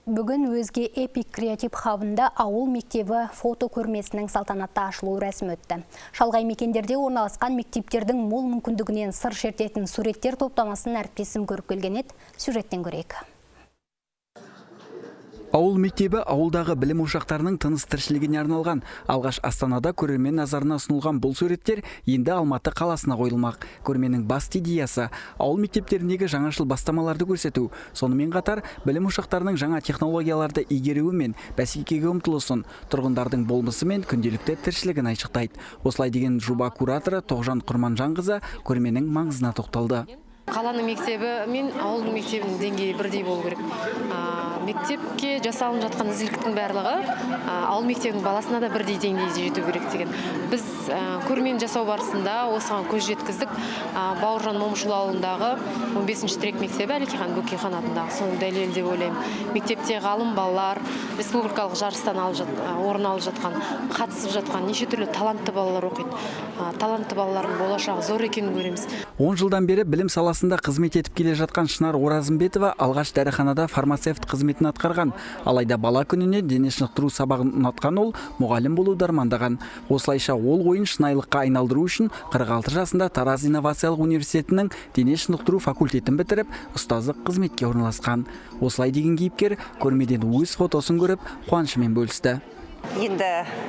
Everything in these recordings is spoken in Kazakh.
Бүгін өзге Эпик Креатив хабында ауыл мектебі фото көрмесінің салтанатты ашылу рәсімі өтті. Шалғай мекендерде орналасқан мектептердің мол мүмкіндігінен сыр шертетін суреттер топтамасын әріптесім көріп келген еді. Сюжеттен көрейік. Ауыл мектебі ауылдағы білім ошақтарының тыныс тіршілігіне арналған. Алғаш Астанада көрермен назарына ұсынылған бұл суреттер енді Алматы қаласына қойылмақ. Көрменің басты идеясы ауыл мектептеріндегі жаңашыл бастамаларды көрсету. Сонымен қатар білім ошақтарының жаңа технологияларды игеруі мен бәсекеге ұмтылысын, тұрғындардың болмысы мен күнделікті тіршілігін айшықтайды. Осылай деген жоба кураторы Тоғжан Құрманжанқызы көрменің маңызына тоқталды. Қаланың мектебі мен ауылдың мектебінің деңгейі бірдей болу керек. Мектепке жасалынып жатқан ізгіліктің барлығы ауыл мектебінің баласына да бірдей деңгейде жету керек деген. Біз көрмені жасау барысында осыған көз жеткіздік. Бауыржан Момышұлы ауылындағы 15-ші тірек мектебі Әликехан Бөкейхан атындағы соның дәлелі деп ойлаймын. Мектепте ғалым балалар республикалық жарыстан орын алып жатқан, қатысып жатқан неше түрлі талантты балалар оқиды. Талантты балалардың болашағы зор екенін көреміз. 10 жылдан бері білім саласында қызмет етіп келе жатқан Шынар Оразымбетова алғаш дәріханада фармацевт қызметін атқарған. Алайда бала күніне дене шынықтыру сабағын ұнатқан ол мұғалім болуды армандаған. Осылайша ол ойын шынайылыққа айналдыру үшін 46 жасында Тараз инновациялық университетінің дене шынықтыру факультетін бітіріп, ұстаздық қызметке орналасқан. Осылай деген кейіпкер көрмеден өз фотосын көріп, қуанышымен бөлісті. Енді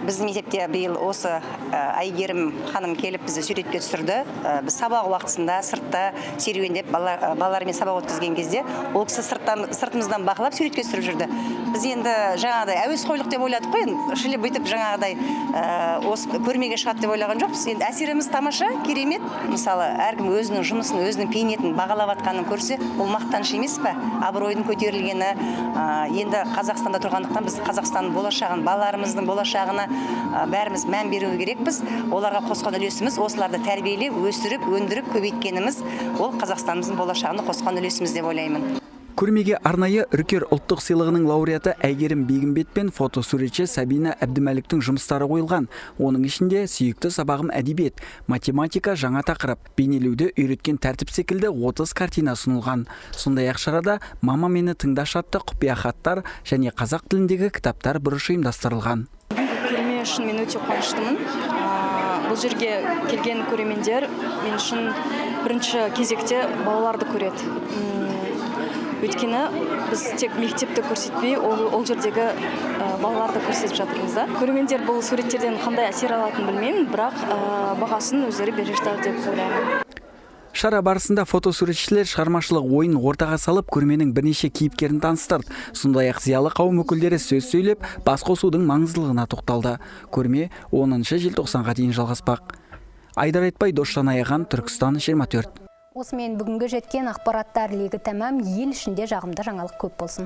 біздің мектепте биыл осы Айгерім ханым келіп бізді суретке түсірді. Біз сабақ уақытысында сыртта серуендеп балалармен сабақ өткізген кезде ол кісі сыртымыздан бақылап суретке түсіріп жүрді. Біз енді жаңағыдай әуес қойлық деп ойладық қой, шіле бүйтіп жаңағыдай осы көрмеге шығады деп ойлаған жоқпыз. Енді әсеріміз тамаша, керемет. Мысалы, әркім өзінің жұмысын, өзінің пейнетін бағалап атқанын көрсе, ол мақтаныш емес пе? Абыройдың көтерілгені. Енді Қазақстанда тұрғандықтан біз Қазақстанның болашағын, балаларымыздың болашағына бәріміз мән беру керекпіз. Оларға қосқан үлесіміз, осыларды тәрбиелеп, өсіріп, өндіріп, көбейткеніміз, ол Қазақстанымыздың болашағына қосқан үлесіміз деп ойлаймын. Көрмеге арнайы Үркер ұлттық сыйлығының лауреаты Әйгерім Бегімбет пен фотосуретші Сабина Әбдімәліктің жұмыстары қойылған. Оның ішінде сүйікті сабағым әдебиет, математика жаңа тақырып, бейнелеуді үйреткен тәртіп секілді 30 картина ұсынылған. Сондай-ақ шарада «Мама мені тыңдашы» атты құпия хаттар және қазақ тіліндегі кітаптар бұрышы ұйымдастырылған. Көрме үшін мен өте қуаныштымын. Бұл жерге келген көрермендер мен үшін бірінші кезекте балаларды көреді. Өйткені біз тек мектепті көрсетпей, ол жердегі балаларды көрсетіп жатырмыз да. Көрермендер бұл суреттерден қандай әсер алатынын білмеймін, бірақ бағасын өздері бере жатар деп ойлаймын. Шара барысында фотосуретшілер шығармашылық ойын ортаға салып, көрменің бірнеше кейіпкерін таныстырды. Сондай-ақ зиялы қауым өкілдері сөз сөйлеп, бас қосудың маңыздылығына тоқталды. Көрме 10 желтоқсанға дейін жалғаспақ. Айдар Айтбай, Досжан Аяған, Түркістан 24. Осымен бүгінгі жеткен ақпараттар легі тәмам, ел ішінде жағымды жаңалық көп болсын.